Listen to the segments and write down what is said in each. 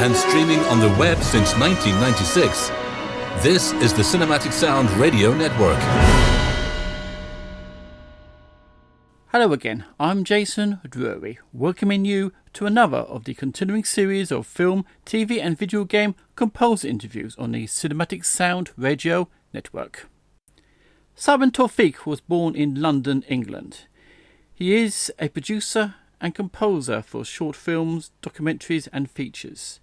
and streaming on the web since 1996. This is the Cinematic Sound Radio Network. Hello again, I'm Jason Drury, welcoming you to another of the continuing series of film, TV and video game composer interviews on the Cinematic Sound Radio Network. Simon Taufique was born in London, England. He is a producer and composer for short films, documentaries and features,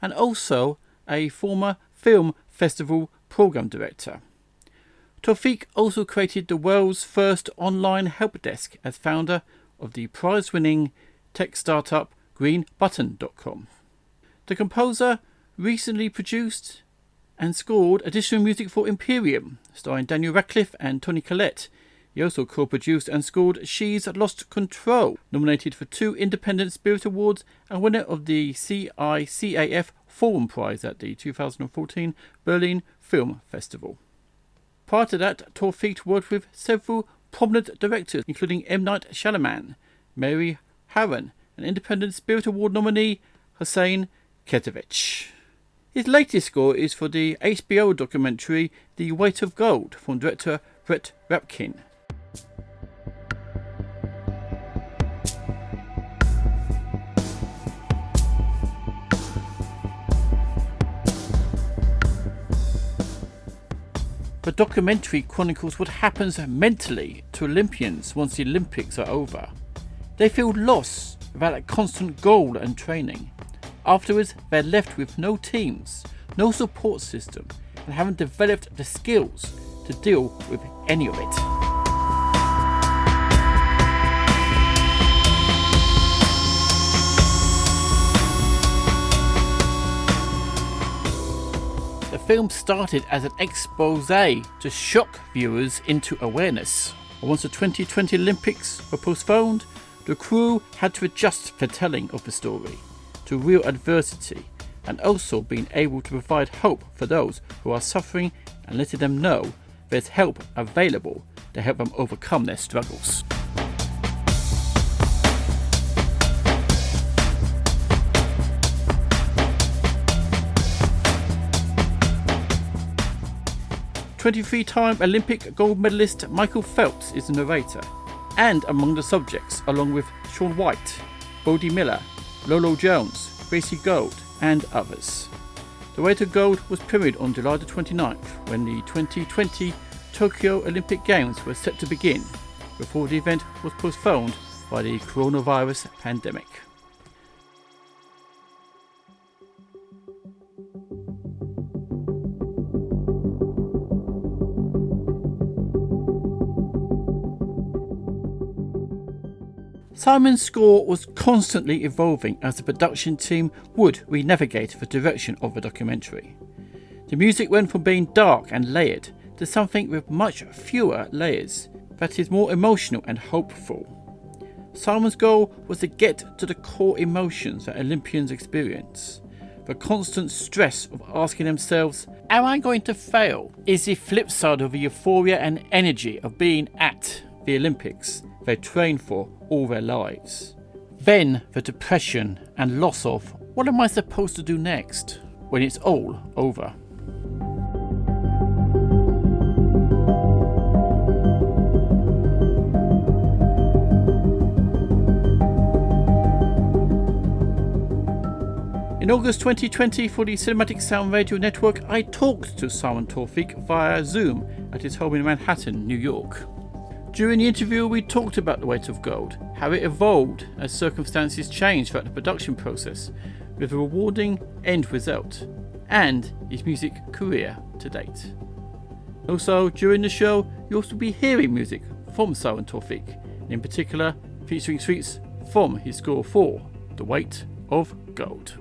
and also a former film festival program director. Taufique also created the world's first online helpdesk as founder of the prize-winning tech startup greenbutton.com. The composer recently produced and scored additional music for IMPERIUM, starring Daniel Radcliffe and Toni Collette. He also co-produced and scored She's Lost Control, nominated for 2 Independent Spirit Awards and winner of the C.I.C.A.E Forum Prize at the 2014 Berlin Film Festival. Prior to that, Taufique worked with several prominent directors, including M. Night Shyamalan, Mary Harron, and Independent Spirit Award nominee Hossein Keshavarz. His latest score is for the HBO documentary The Weight of Gold from director Brett Rapkin. The documentary chronicles what happens mentally to Olympians once the Olympics are over. They feel lost without that constant goal and training. Afterwards, they're left with no teams, no support system, and haven't developed the skills to deal with any of it. The film started as an expose to shock viewers into awareness. And once the 2020 Olympics were postponed, the crew had to adjust the telling of the story to real adversity, and also being able to provide hope for those who are suffering and letting them know there's help available to help them overcome their struggles. Three-time Olympic gold medalist Michael Phelps is the narrator, and among the subjects, along with Shaun White, Bodie Miller, Lolo Jones, Gracie Gold, and others. The Weight of Gold was premiered on July the 29th, when the 2020 Tokyo Olympic Games were set to begin, before the event was postponed by the coronavirus pandemic. Simon's score was constantly evolving as the production team would re-navigate the direction of the documentary. The music went from being dark and layered to something with much fewer layers that is more emotional and hopeful. Simon's goal was to get to the core emotions that Olympians experience. The constant stress of asking themselves, am I going to fail, is the flip side of the euphoria and energy of being at the Olympics they trained for all their lives. Then the depression and loss of, what am I supposed to do next when it's all over? In August 2020, for the Cinematic Sound Radio Network, I talked to Simon Taufique via Zoom at his home in Manhattan, New York. During the interview, we talked about The Weight of Gold, how it evolved as circumstances changed throughout the production process, with a rewarding end result, and his music career to date. Also, during the show, you'll also be hearing music from Simon Taufique, in particular featuring suites from his score for The Weight of Gold.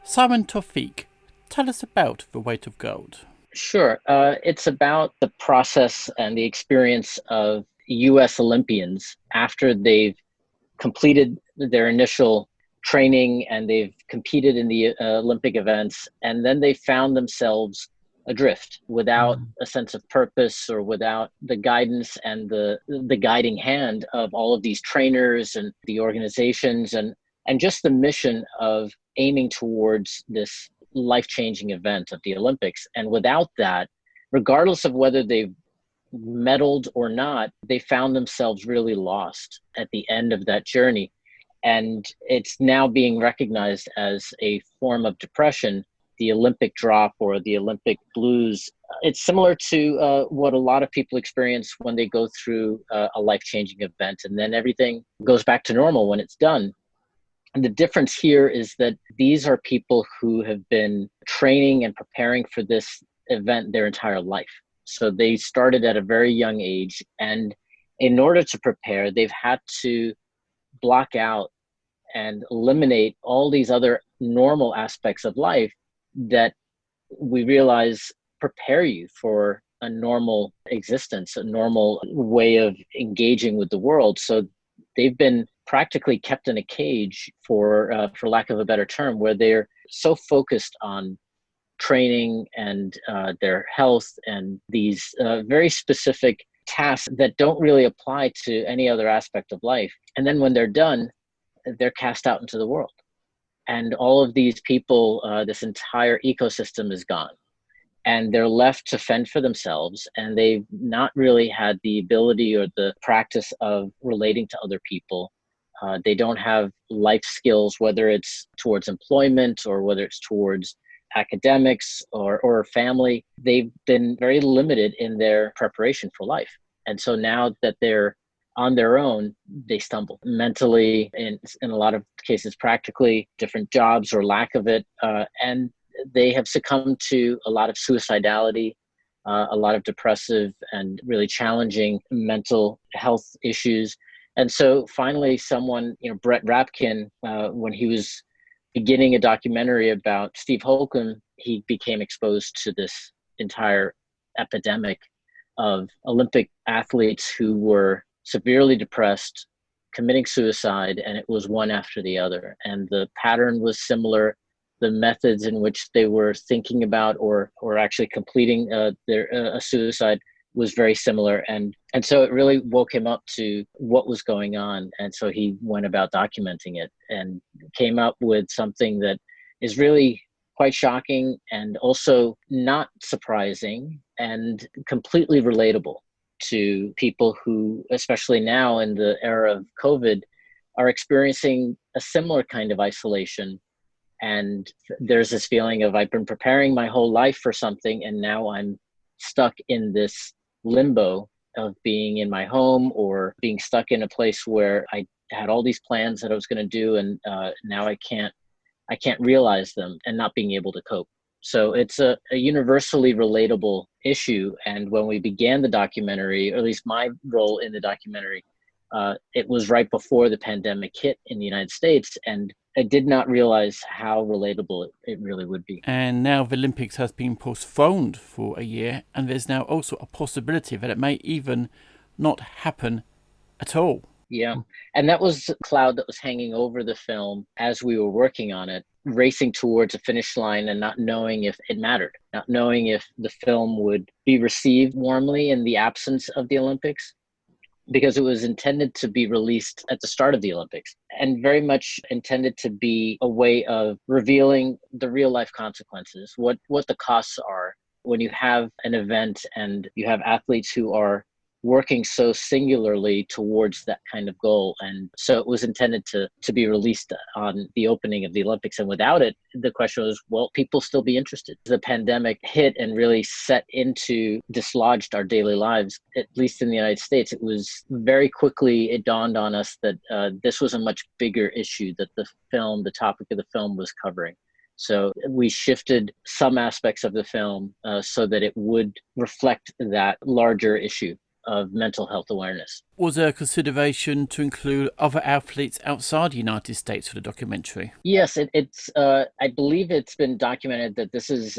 Simon Taufique, tell us about The Weight of Gold. Sure. It's about the process and the experience of U.S. Olympians after they've completed their initial training and they've competed in the Olympic events, and then they found themselves adrift without a sense of purpose or without the guidance and the guiding hand of all of these trainers and the organizations and just the mission of aiming towards this life-changing event of the Olympics. And without that, regardless of whether they've medaled or not, they found themselves really lost at the end of that journey. And it's now being recognized as a form of depression, the Olympic drop or the Olympic blues. It's similar to what a lot of people experience when they go through a life-changing event, and then everything goes back to normal when it's done. And the difference here is that these are people who have been training and preparing for this event their entire life. So they started at a very young age, and in order to prepare, they've had to block out and eliminate all these other normal aspects of life that we realize prepare you for a normal existence, a normal way of engaging with the world. So they've been practically kept in a cage, for lack of a better term, where they're so focused on training and their health and these very specific tasks that don't really apply to any other aspect of life. And then when they're done, they're cast out into the world. And all of these people, this entire ecosystem is gone. And they're left to fend for themselves. And they've not really had the ability or the practice of relating to other people. They don't have life skills, whether it's towards employment or whether it's towards academics or family. They've been very limited in their preparation for life. And so now that they're on their own, they stumble mentally, in a lot of cases practically, different jobs or lack of it. And they have succumbed to a lot of suicidality, a lot of depressive and really challenging mental health issues. And so finally someone, Brett Rapkin, when he was beginning a documentary about Steve Holcomb, he became exposed to this entire epidemic of Olympic athletes who were severely depressed, committing suicide, and it was one after the other. And the pattern was similar. The methods in which they were thinking about or actually completing their suicide was very similar. And so it really woke him up to what was going on. And so he went about documenting it and came up with something that is really quite shocking and also not surprising and completely relatable to people who, especially now in the era of COVID, are experiencing a similar kind of isolation. And there's this feeling of, I've been preparing my whole life for something, and now I'm stuck in this limbo of being in my home or being stuck in a place where I had all these plans that I was going to do, and now I can't realize them, and not being able to cope. So it's a universally relatable issue. And when we began the documentary, or at least my role in the documentary, it was right before the pandemic hit in the United States, and I did not realize how relatable it really would be. And now the Olympics has been postponed for a year, and there's now also a possibility that it may even not happen at all. Yeah, and that was a cloud that was hanging over the film as we were working on it, racing towards a finish line and not knowing if it mattered, not knowing if the film would be received warmly in the absence of the Olympics, because it was intended to be released at the start of the Olympics and very much intended to be a way of revealing the real life consequences, what the costs are when you have an event and you have athletes who are working so singularly towards that kind of goal. And so it was intended to be released on the opening of the Olympics. And without it, the question was, will people still be interested? The pandemic hit and really dislodged our daily lives, at least in the United States. It was very quickly, it dawned on us that this was a much bigger issue that the topic of the film was covering. So we shifted some aspects of the film so that it would reflect that larger issue of mental health awareness. Was there a consideration to include other athletes outside the United States for the documentary? Yes, it's. I believe it's been documented that this is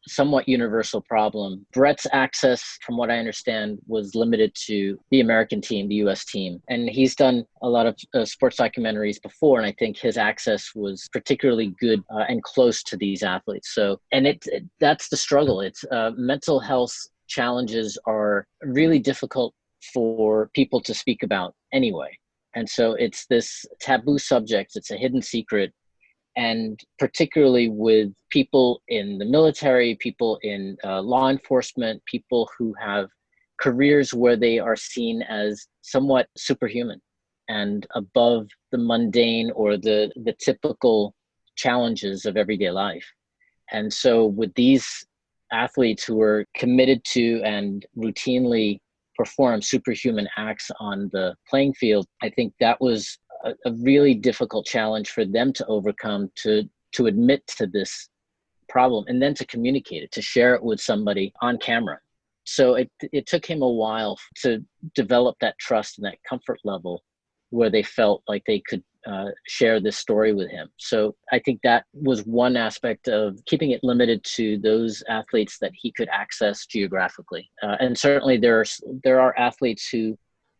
somewhat universal problem. Brett's access, from what I understand, was limited to the American team, the US team. And he's done a lot of sports documentaries before, and I think his access was particularly good and close to these athletes. So, and that's the struggle. It's mental health challenges are really difficult for people to speak about anyway. And so it's this taboo subject, it's a hidden secret. And particularly with people in the military, people in law enforcement, people who have careers where they are seen as somewhat superhuman and above the mundane or the typical challenges of everyday life. And so with these athletes who are committed to and routinely perform superhuman acts on the playing field, I think that was a really difficult challenge for them to overcome, to admit to this problem and then to communicate it, to share it with somebody on camera. So it took him a while to develop that trust and that comfort level where they felt like they could share this story with him. So I think that was one aspect of keeping it limited to those athletes that he could access geographically. And certainly there are athletes who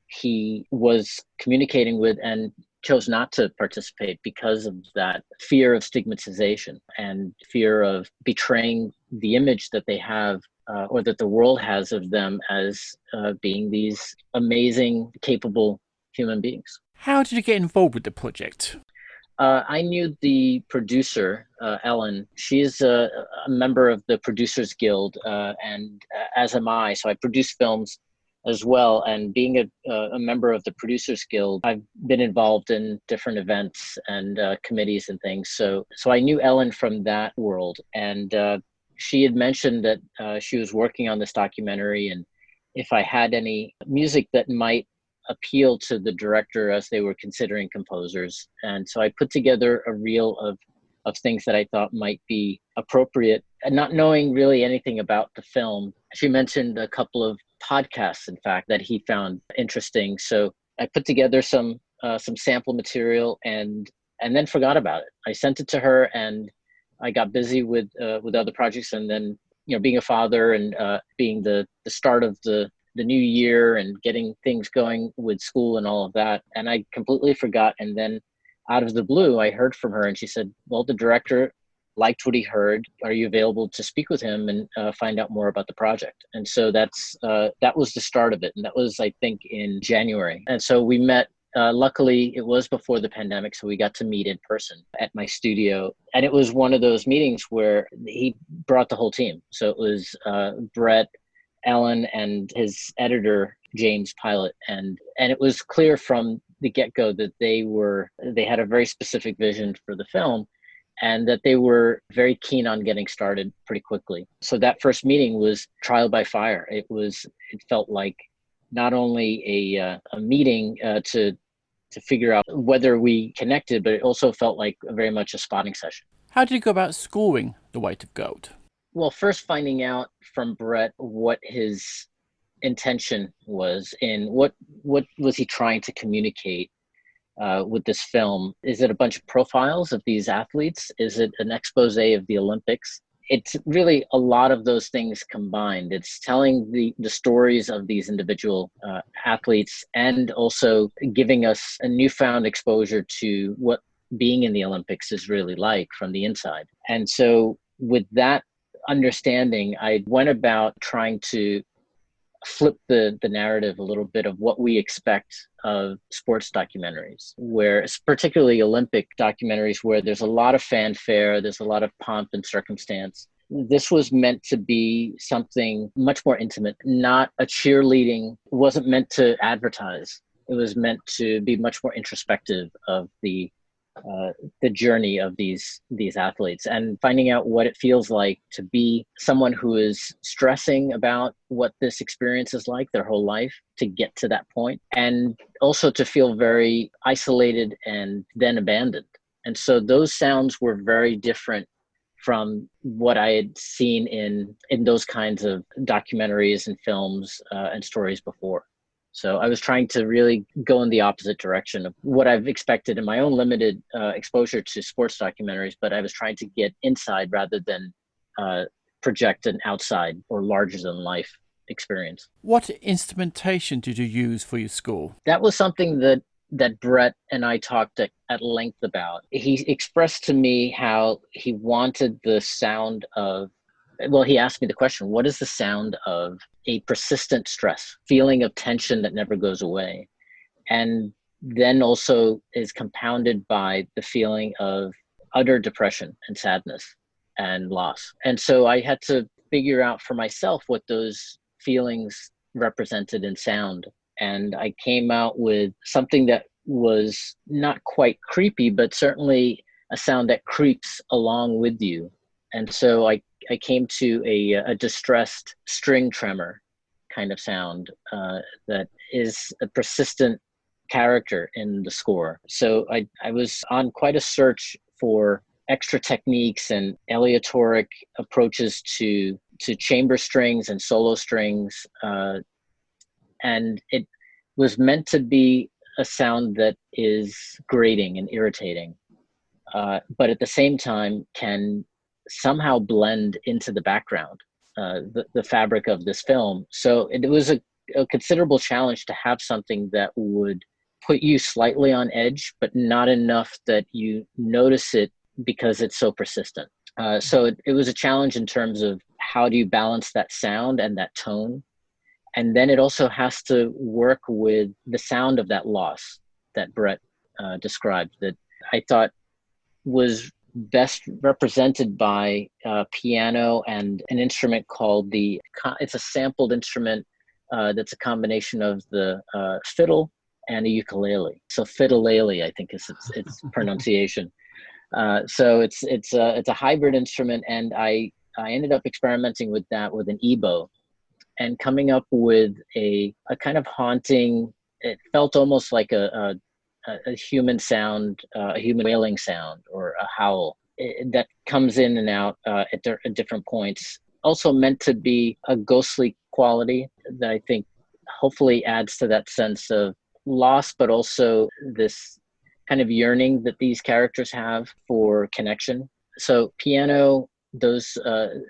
he was communicating with and chose not to participate because of that fear of stigmatization and fear of betraying the image that they have or that the world has of them as being these amazing, capable human beings. How did you get involved with the project? I knew the producer, Ellen. She is a member of the Producers Guild, and as am I. So I produce films as well. And being a member of the Producers Guild, I've been involved in different events and committees and things. So I knew Ellen from that world. And she had mentioned that she was working on this documentary, and if I had any music that might appeal to the director as they were considering composers. And so I put together a reel of things that I thought might be appropriate, and not knowing really anything about the film. She mentioned a couple of podcasts, in fact, that he found interesting. So I put together some sample material and then forgot about it. I sent it to her, and I got busy with other projects. And then, being a father and being the start of the new year and getting things going with school and all of that. And I completely forgot. And then out of the blue, I heard from her, and she said, well, the director liked what he heard. Are you available to speak with him and find out more about the project? And so that was the start of it. And that was, I think, in January. And so we met. Luckily, it was before the pandemic, so we got to meet in person at my studio. And it was one of those meetings where he brought the whole team. So it was Brett, Ellen, and his editor, James Pilot. And it was clear from the get-go that they had a very specific vision for the film, and that they were very keen on getting started pretty quickly. So that first meeting was trial by fire. It felt like not only a meeting to figure out whether we connected, but it also felt like very much a spotting session. How did you go about scoring The Weight of Gold? Well, first finding out from Brett what his intention was and what was he trying to communicate with this film. Is it a bunch of profiles of these athletes? Is it an expose of the Olympics? It's really a lot of those things combined. It's telling the stories of these individual athletes, and also giving us a newfound exposure to what being in the Olympics is really like from the inside. And so with that understanding, I went about trying to flip the narrative a little bit of what we expect of sports documentaries, where it's particularly Olympic documentaries, where there's a lot of fanfare, there's a lot of pomp and circumstance. This was meant to be something much more intimate, not a cheerleading. It wasn't meant to advertise. It was meant to be much more introspective of the journey of these athletes, and finding out what it feels like to be someone who is stressing about what this experience is like their whole life to get to that point, and also to feel very isolated and then abandoned. And so those sounds were very different from what I had seen in those kinds of documentaries and films and stories before. So I was trying to really go in the opposite direction of what I've expected in my own limited exposure to sports documentaries, but I was trying to get inside rather than project an outside or larger than life experience. What instrumentation did you use for your score? That was something that Brett and I talked at length about. He expressed to me how he wanted the sound of, well, he asked me the question, what is the sound of a persistent stress, feeling of tension that never goes away? And then also is compounded by the feeling of utter depression and sadness and loss. And so I had to figure out for myself what those feelings represented in sound. And I came out with something that was not quite creepy, but certainly a sound that creeps along with you. And so I came to a distressed string tremor kind of sound that is a persistent character in the score. So I was on quite a search for extra techniques and aleatoric approaches to chamber strings and solo strings. And it was meant to be a sound that is grating and irritating, but at the same time can somehow blend into the background, the fabric of this film. So it was a considerable challenge to have something that would put you slightly on edge, but not enough that you notice it because it's so persistent. So it was a challenge in terms of how do you balance that sound and that tone. And then it also has to work with the sound of that loss that Brett described, that I thought was best represented by piano and an instrument called it's a sampled instrument that's a combination of the fiddle and a ukulele. So fiddle-lele, I think is its pronunciation. So it's a hybrid instrument, and I ended up experimenting with that with an ebow, and coming up with a kind of haunting. It felt almost like a human sound, a human wailing sound, or a howl that comes in and out at different points. Also meant to be a ghostly quality that I think hopefully adds to that sense of loss, but also this kind of yearning that these characters have for connection. So piano, those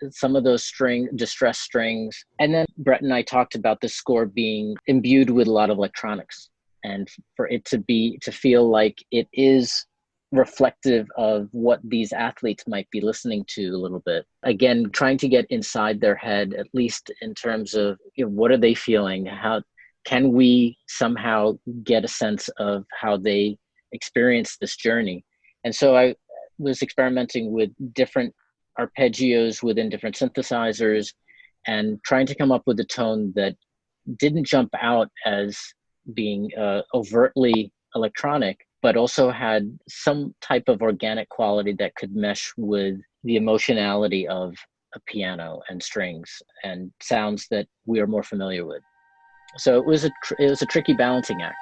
some of those distressed strings, and then Brett and I talked about the score being imbued with a lot of electronics, and for it to feel like it is reflective of what these athletes might be listening to a little bit. Again, trying to get inside their head, at least in terms of, what are they feeling? How can we somehow get a sense of how they experience this journey? And so I was experimenting with different arpeggios within different synthesizers and trying to come up with a tone that didn't jump out as being overtly electronic, but also had some type of organic quality that could mesh with the emotionality of a piano and strings and sounds that we are more familiar with. So it was a tricky balancing act.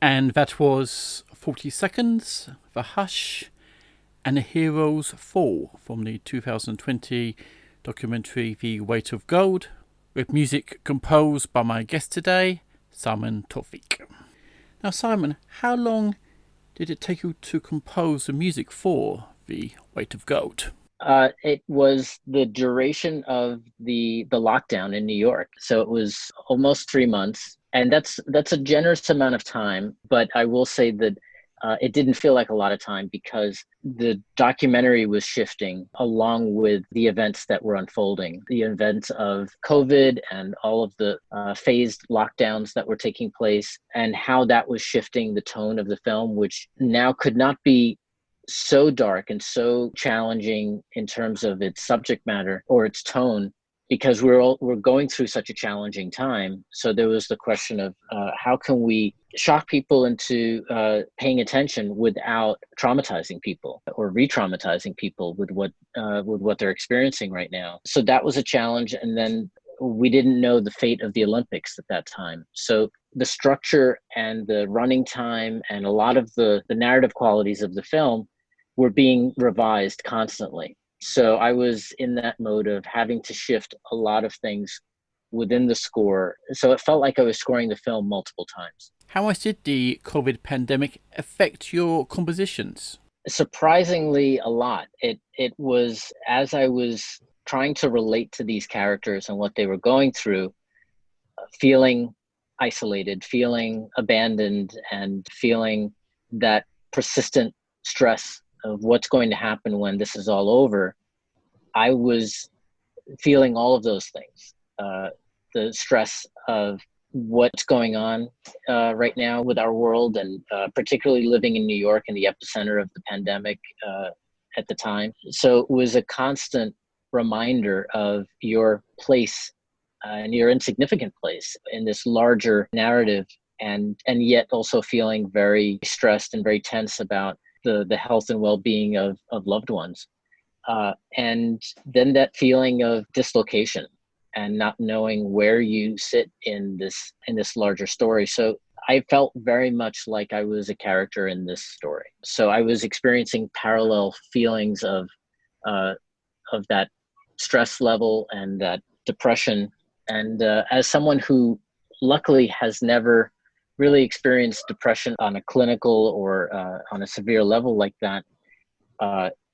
And that was 40 Seconds, The Hush, and A Hero's Fall from the 2020 documentary The Weight of Gold, with music composed by my guest today, Simon Taufique. Now, Simon, how long did it take you to compose the music for The Weight of Gold? It was the duration of the lockdown in New York. So it was almost 3 months. And that's a generous amount of time. But I will say that it didn't feel like a lot of time because the documentary was shifting along with the events that were unfolding, the events of COVID and all of the phased lockdowns that were taking place, and how that was shifting the tone of the film, which now could not be so dark and so challenging in terms of its subject matter or its tone, because we're going through such a challenging time. So there was the question of how can we shock people into paying attention without traumatizing people or re-traumatizing people with what they're experiencing right now. So that was a challenge. And then we didn't know the fate of the Olympics at that time. So the structure and the running time and a lot of the narrative qualities of the film were being revised constantly. So I was in that mode of having to shift a lot of things within the score. So it felt like I was scoring the film multiple times. How much did the COVID pandemic affect your compositions? Surprisingly, a lot. It was, as I was trying to relate to these characters and what they were going through, feeling isolated, feeling abandoned, and feeling that persistent stress of what's going to happen when this is all over. I was feeling all of those things. The stress of what's going on right now with our world, and particularly living in New York in the epicenter of the pandemic at the time. So it was a constant reminder of your place and your insignificant place in this larger narrative, and yet also feeling very stressed and very tense about the health and well-being of loved ones. And then that feeling of dislocation and not knowing where you sit in this larger story. So I felt very much like I was a character in this story. So I was experiencing parallel feelings of that stress level and that depression. And as someone who luckily has never really experienced depression on a clinical or on a severe level like that,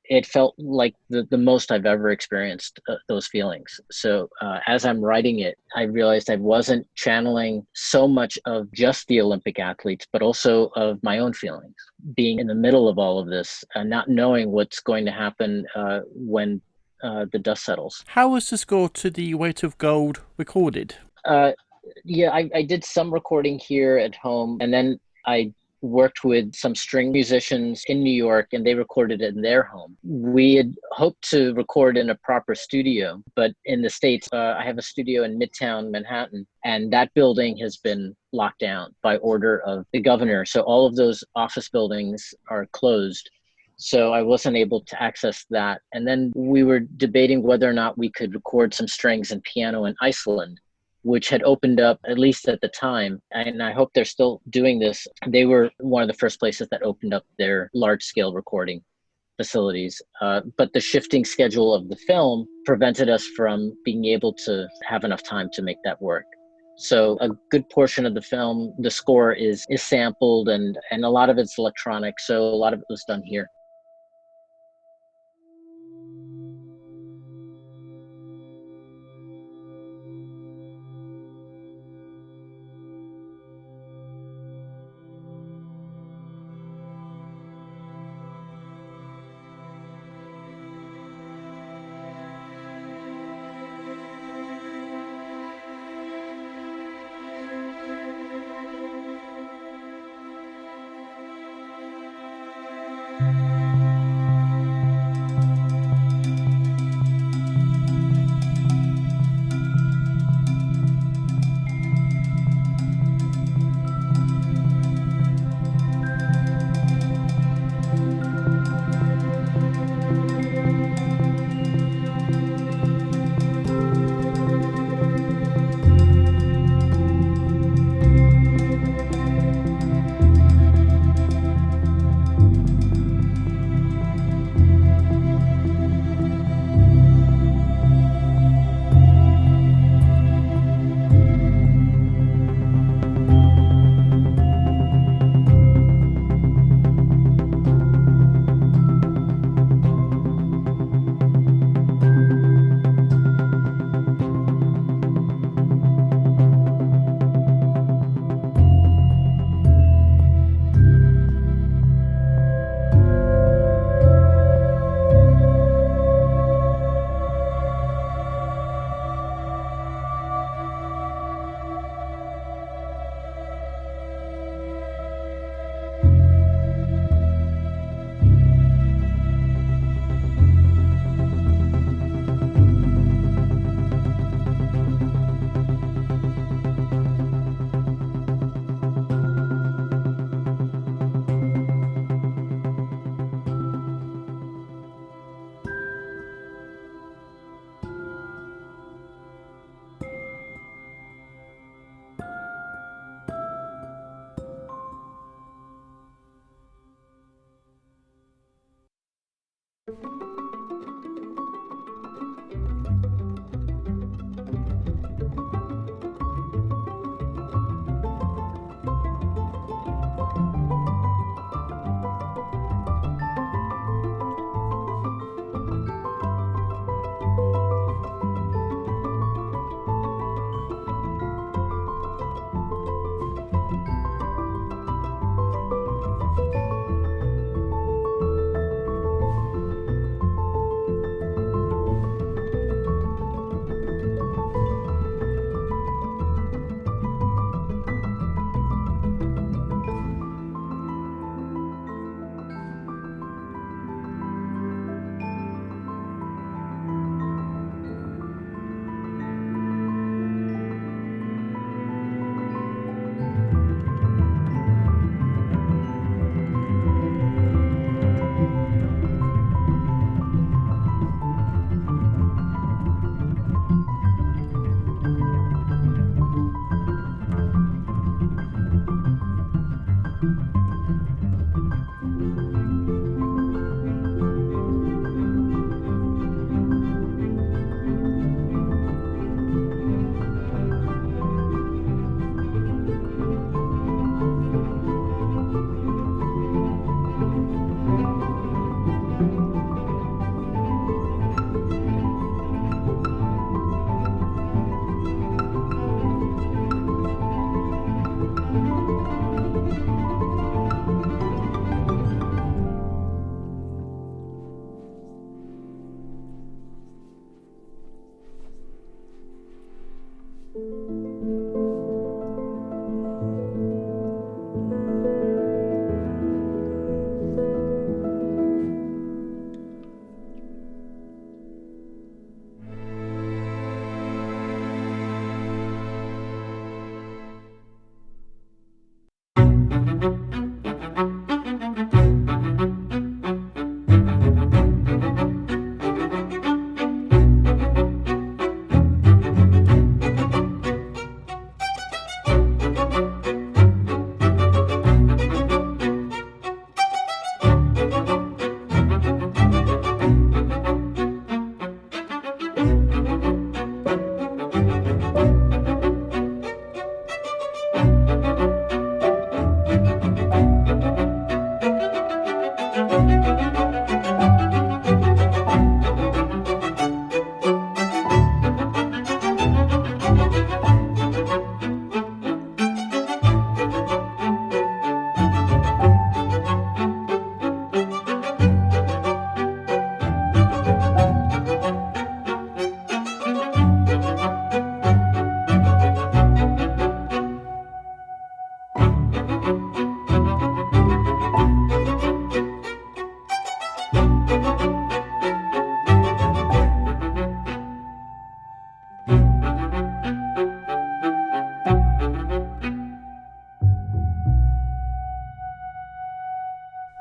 it felt like the most I've ever experienced those feelings. So as I'm writing it, I realized I wasn't channeling so much of just the Olympic athletes, but also of my own feelings, being in the middle of all of this and not knowing what's going to happen when the dust settles. How was the score to The Weight of Gold recorded? Yeah, I did some recording here at home, and then I worked with some string musicians in New York, and they recorded it in their home. We had hoped to record in a proper studio, but in the States, I have a studio in Midtown Manhattan, and that building has been locked down by order of the governor. So all of those office buildings are closed. So I wasn't able to access that. And then we were debating whether or not we could record some strings and piano in Iceland, which had opened up, at least at the time, and I hope they're still doing this. They were one of the first places that opened up their large-scale recording facilities. But the shifting schedule of the film prevented us from being able to have enough time to make that work. So a good portion of the film, the score is sampled, and a lot of it's electronic, so a lot of it was done here.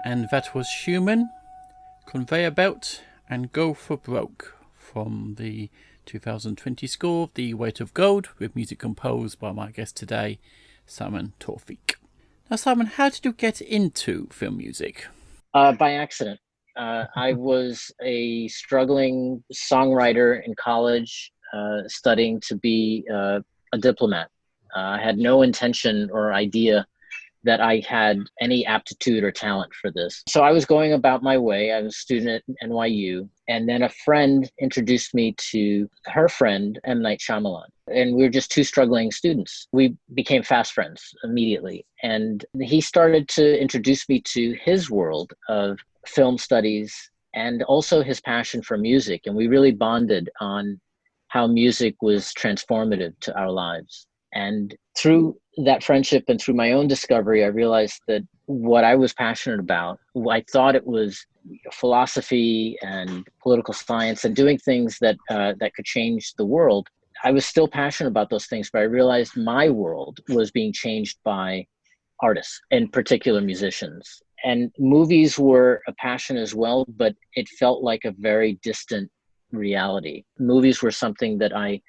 And that was Human, Conveyor Belt, and Go for Broke from the 2020 score of The Weight of Gold, with music composed by my guest today, Simon Taufique. Now, Simon, how did you get into film music? By accident. I was a struggling songwriter in college, studying to be a diplomat. I had no intention or idea that I had any aptitude or talent for this. So I was going about my way. I was a student at NYU. And then a friend introduced me to her friend, M. Night Shyamalan. And we were just two struggling students. We became fast friends immediately. And he started to introduce me to his world of film studies and also his passion for music. And we really bonded on how music was transformative to our lives. And through that friendship and through my own discovery, I realized that what I was passionate about, I thought it was philosophy and political science and doing things that could change the world. I was still passionate about those things, but I realized my world was being changed by artists, in particular musicians. And movies were a passion as well, but it felt like a very distant reality. Movies were something that I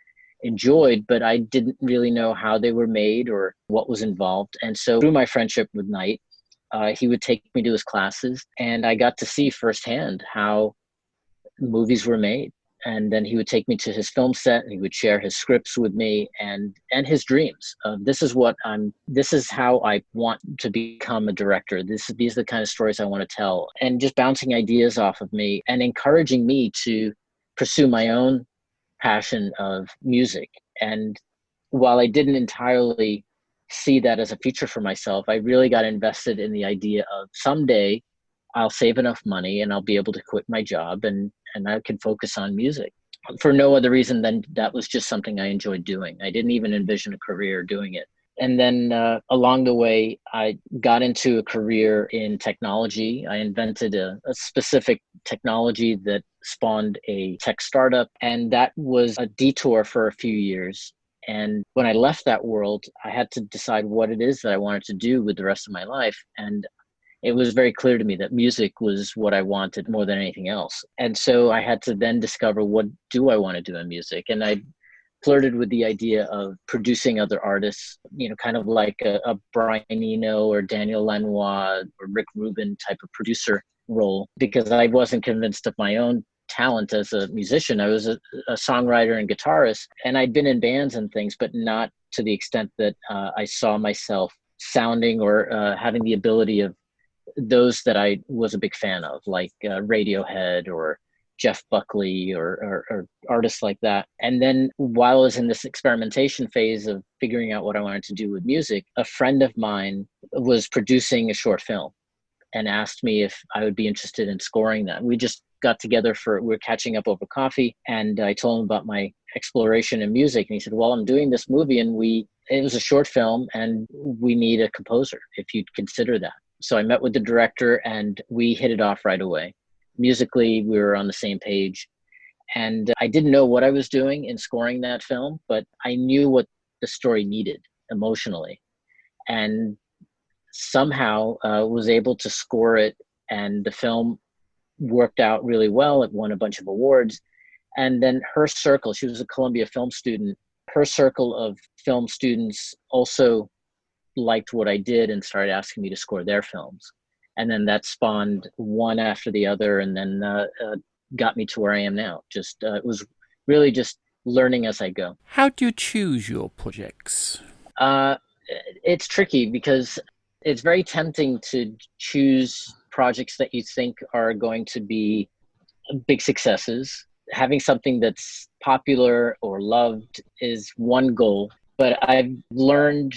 enjoyed, but I didn't really know how they were made or what was involved. And so through my friendship with Knight, he would take me to his classes, and I got to see firsthand how movies were made. And then he would take me to his film set, and he would share his scripts with me and his dreams. This is how I want to become a director. These are the kind of stories I want to tell, and just bouncing ideas off of me and encouraging me to pursue my own passion of music. And while I didn't entirely see that as a future for myself, I really got invested in the idea of someday I'll save enough money and I'll be able to quit my job and I can focus on music for no other reason than that was just something I enjoyed doing. I didn't even envision a career doing it. And then along the way, I got into a career in technology. I invented a specific technology that spawned a tech startup, and that was a detour for a few years. And when I left that world, I had to decide what it is that I wanted to do with the rest of my life. And it was very clear to me that music was what I wanted more than anything else. And so I had to then discover, what do I want to do in music? And I flirted with the idea of producing other artists, kind of like a Brian Eno or Daniel Lanois or Rick Rubin type of producer role, because I wasn't convinced of my own talent as a musician. I was a songwriter and guitarist, and I'd been in bands and things, but not to the extent that I saw myself sounding or having the ability of those that I was a big fan of, like Radiohead or Jeff Buckley or artists like that. And then while I was in this experimentation phase of figuring out what I wanted to do with music, a friend of mine was producing a short film and asked me if I would be interested in scoring that. We just got together we're catching up over coffee, and I told him about my exploration in music. And he said, well, I'm doing this movie and it was a short film and we need a composer if you'd consider that. So I met with the director and we hit it off right away. Musically, we were on the same page. And I didn't know what I was doing in scoring that film, but I knew what the story needed emotionally. And somehow was able to score it. And the film worked out really well. It won a bunch of awards. And then her circle, she was a Columbia film student, her circle of film students also liked what I did and started asking me to score their films. And then that spawned one after the other, and then got me to where I am now. It was really just learning as I go. How do you choose your projects? It's tricky because it's very tempting to choose projects that you think are going to be big successes. Having something that's popular or loved is one goal, but I've learned,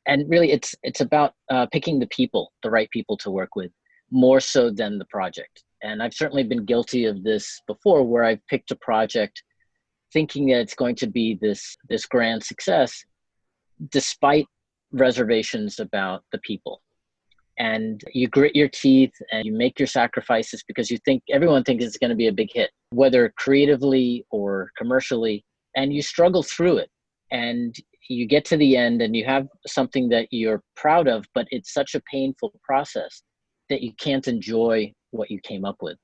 and really it's about picking the right people to work with, more so than the project. And I've certainly been guilty of this before, where I've picked a project thinking that it's going to be this grand success, despite reservations about the people. And you grit your teeth and you make your sacrifices because everyone thinks it's going to be a big hit, whether creatively or commercially, and you struggle through it. And you get to the end and you have something that you're proud of, but it's such a painful process that you can't enjoy what you came up with.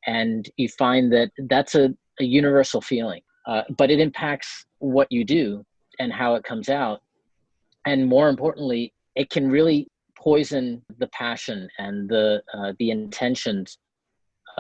And you find that that's a universal feeling, but it impacts what you do and how it comes out. And more importantly, it can really poison the passion and the intentions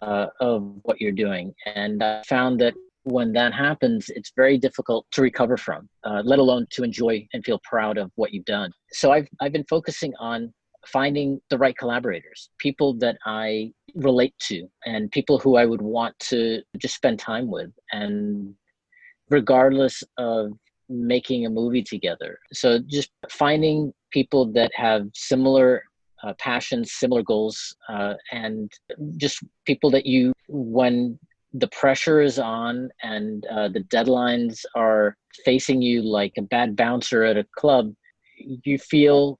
of what you're doing. And I found that when that happens, it's very difficult to recover from, let alone to enjoy and feel proud of what you've done. So I've been focusing on finding the right collaborators, people that I relate to, and people who I would want to just spend time with, and regardless of making a movie together. So just finding people that have similar passions, similar goals, and just people that you, when the pressure is on and the deadlines are facing you like a bad bouncer at a club, you feel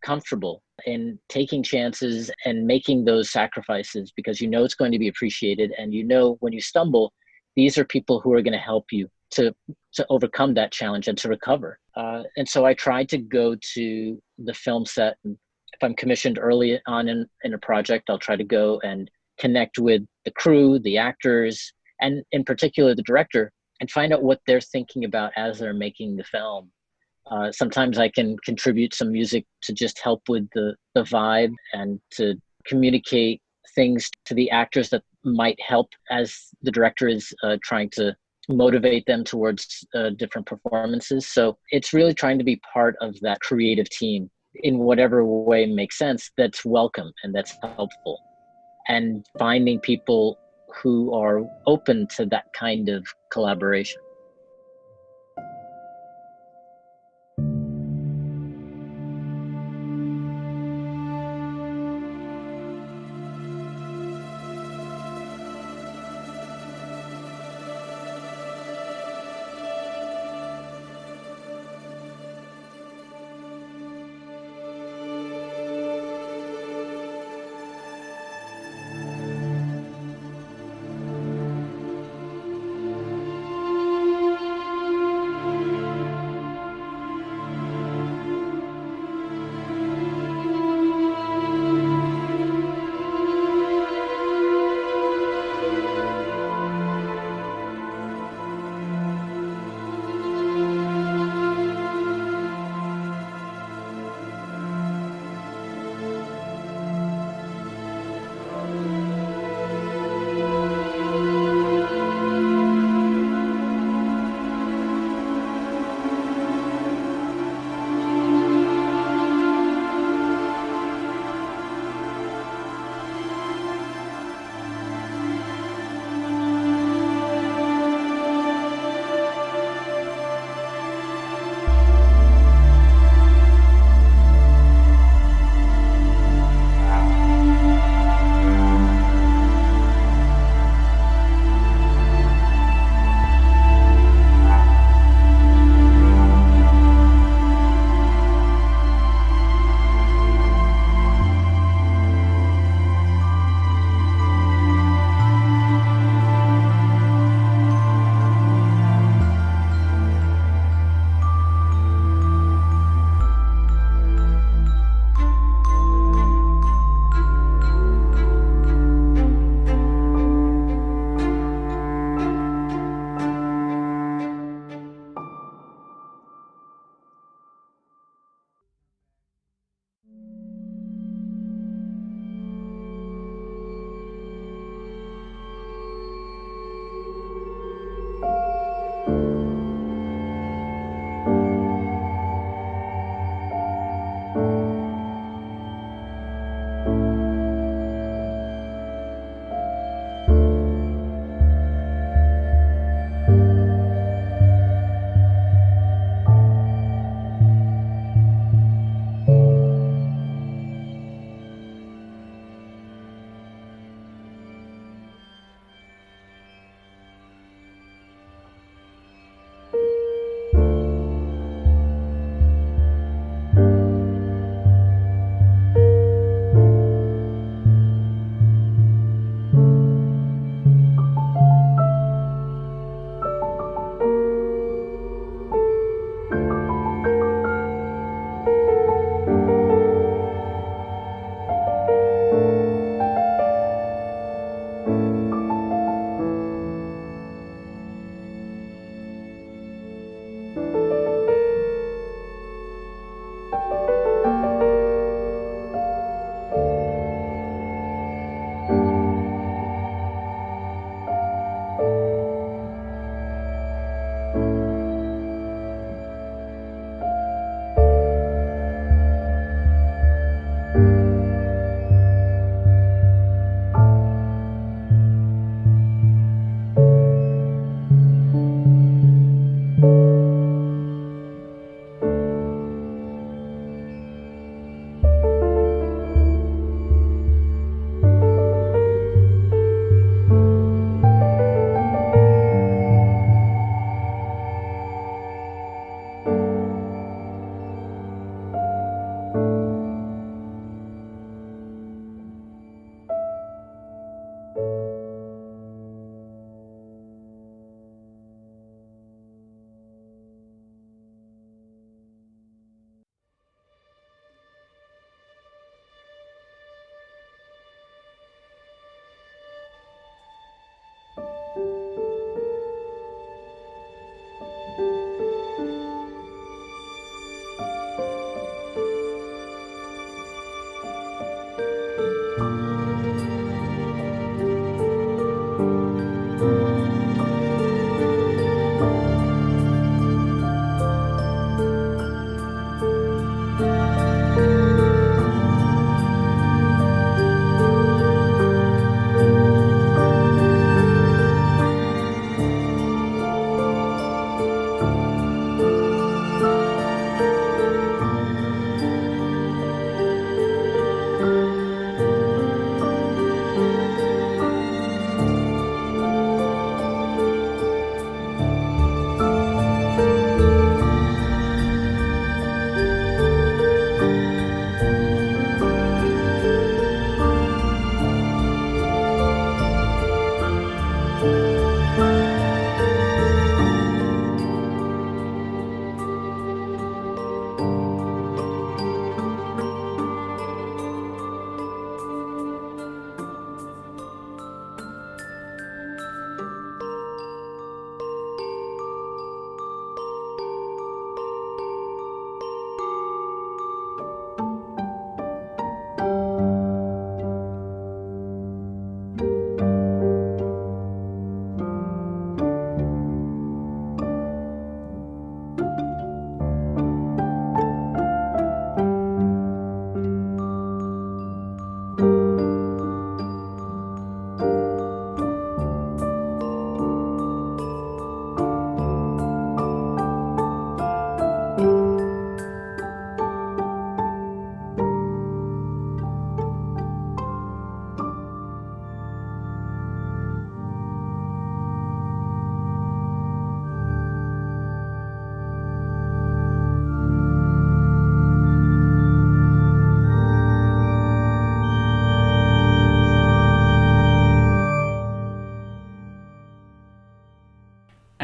comfortable in taking chances and making those sacrifices because you know it's going to be appreciated, and you know when you stumble, these are people who are going to help you to overcome that challenge and to recover. And so I try to go to the film set. If I'm commissioned early on in a project, I'll try to go and connect with the crew, the actors, and in particular the director, and find out what they're thinking about as they're making the film. Sometimes I can contribute some music to just help with the vibe and to communicate things to the actors that might help as the director is trying to motivate them towards different performances. So it's really trying to be part of that creative team in whatever way makes sense, that's welcome and that's helpful. And finding people who are open to that kind of collaboration.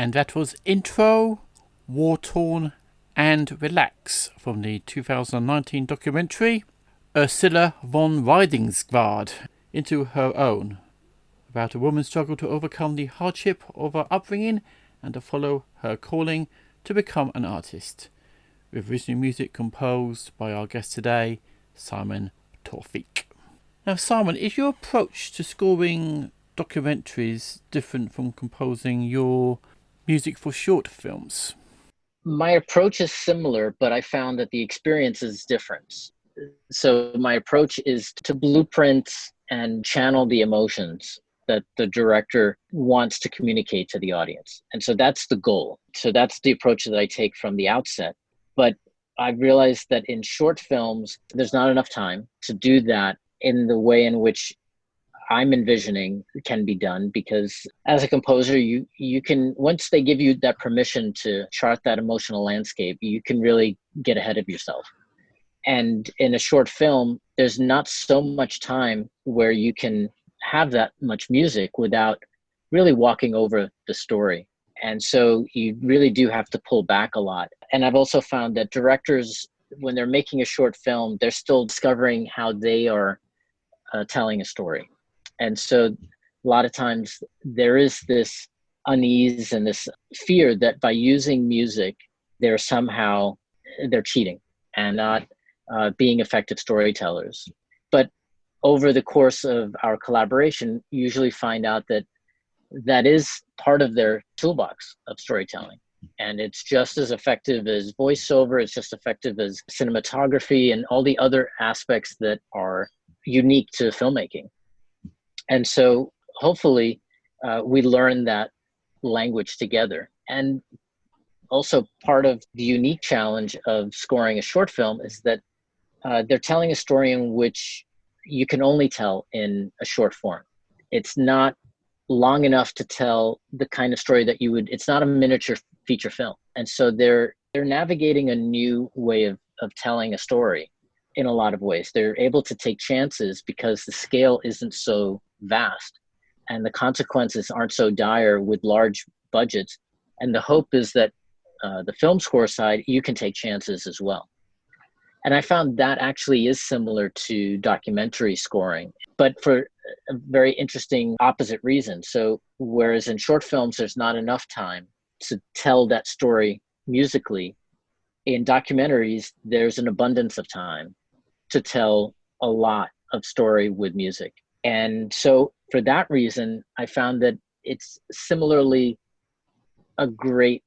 And that was Intro, War Torn and Relax from the 2019 documentary Ursula von Riedingsgard Into Her Own, about a woman's struggle to overcome the hardship of her upbringing and to follow her calling to become an artist, with original music composed by our guest today, Simon Taufique. Now, Simon, is your approach to scoring documentaries different from composing your music for short films? My approach is similar, but I found that the experience is different. So my approach is to blueprint and channel the emotions that the director wants to communicate to the audience. And so that's the goal. So that's the approach that I take from the outset. But I've realized that in short films, there's not enough time to do that in the way in which I'm envisioning can be done, because as a composer, you can, once they give you that permission to chart that emotional landscape, you can really get ahead of yourself. And in a short film, there's not so much time where you can have that much music without really walking over the story. And so you really do have to pull back a lot. And I've also found that directors, when they're making a short film, they're still discovering how they are telling a story. And so a lot of times there is this unease and this fear that by using music, they're cheating and not being effective storytellers. But over the course of our collaboration, you usually find out that that is part of their toolbox of storytelling. And it's just as effective as voiceover, it's just effective as cinematography and all the other aspects that are unique to filmmaking. And so hopefully we learn that language together. And also part of the unique challenge of scoring a short film is that they're telling a story in which you can only tell in a short form. It's not long enough to tell the kind of story that it's not a miniature feature film. And so they're navigating a new way of telling a story in a lot of ways. They're able to take chances because the scale isn't so vast and the consequences aren't so dire with large budgets. And the hope is that the film score side, you can take chances as well. And I found that actually is similar to documentary scoring, but for a very interesting opposite reason. So whereas in short films, there's not enough time to tell that story musically, in documentaries, there's an abundance of time to tell a lot of story with music. And so for that reason, I found that it's similarly a great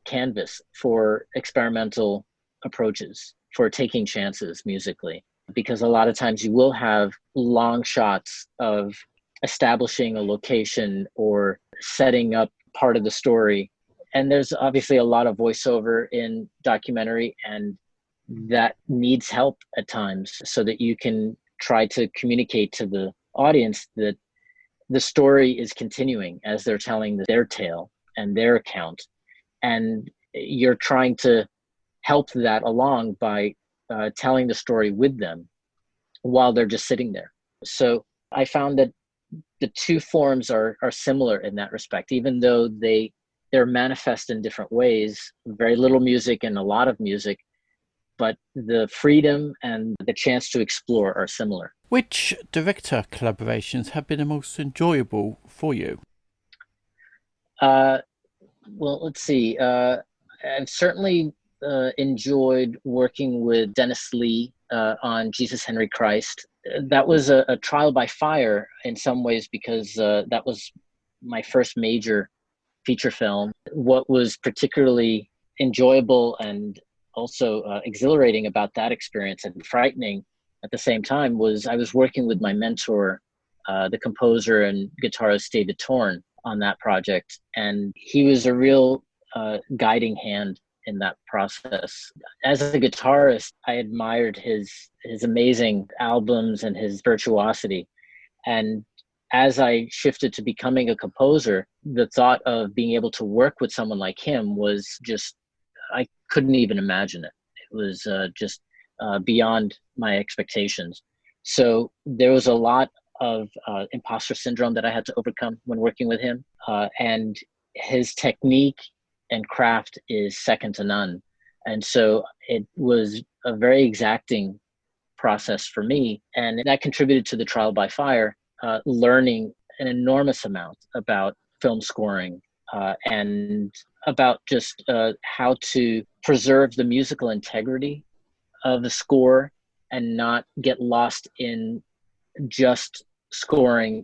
canvas for experimental approaches, for taking chances musically, because a lot of times you will have long shots of establishing a location or setting up part of the story. And there's obviously a lot of voiceover in documentary, and that needs help at times so that you can try to communicate to the audience that the story is continuing as they're telling their tale and their account. And you're trying to help that along by telling the story with them while they're just sitting there. So I found that the two forms are similar in that respect, even though they're manifest in different ways, very little music and a lot of music, but the freedom and the chance to explore are similar. Which director collaborations have been the most enjoyable for you? Well, let's see. I've certainly enjoyed working with Dennis Lee on Jesus Henry Christ. That was a trial by fire in some ways because that was my first major feature film. What was particularly enjoyable and also exhilarating about that experience and frightening at the same time was I was working with my mentor, the composer and guitarist David Torn, on that project. And he was a real guiding hand in that process. As a guitarist, I admired his amazing albums and his virtuosity. And as I shifted to becoming a composer, the thought of being able to work with someone like him was just, I couldn't even imagine it. It was just beyond my expectations. So there was a lot of imposter syndrome that I had to overcome when working with him. And his technique and craft is second to none. And so it was a very exacting process for me. And that contributed to the trial by fire, learning an enormous amount about film scoring and about just how to preserve the musical integrity of the score and not get lost in just scoring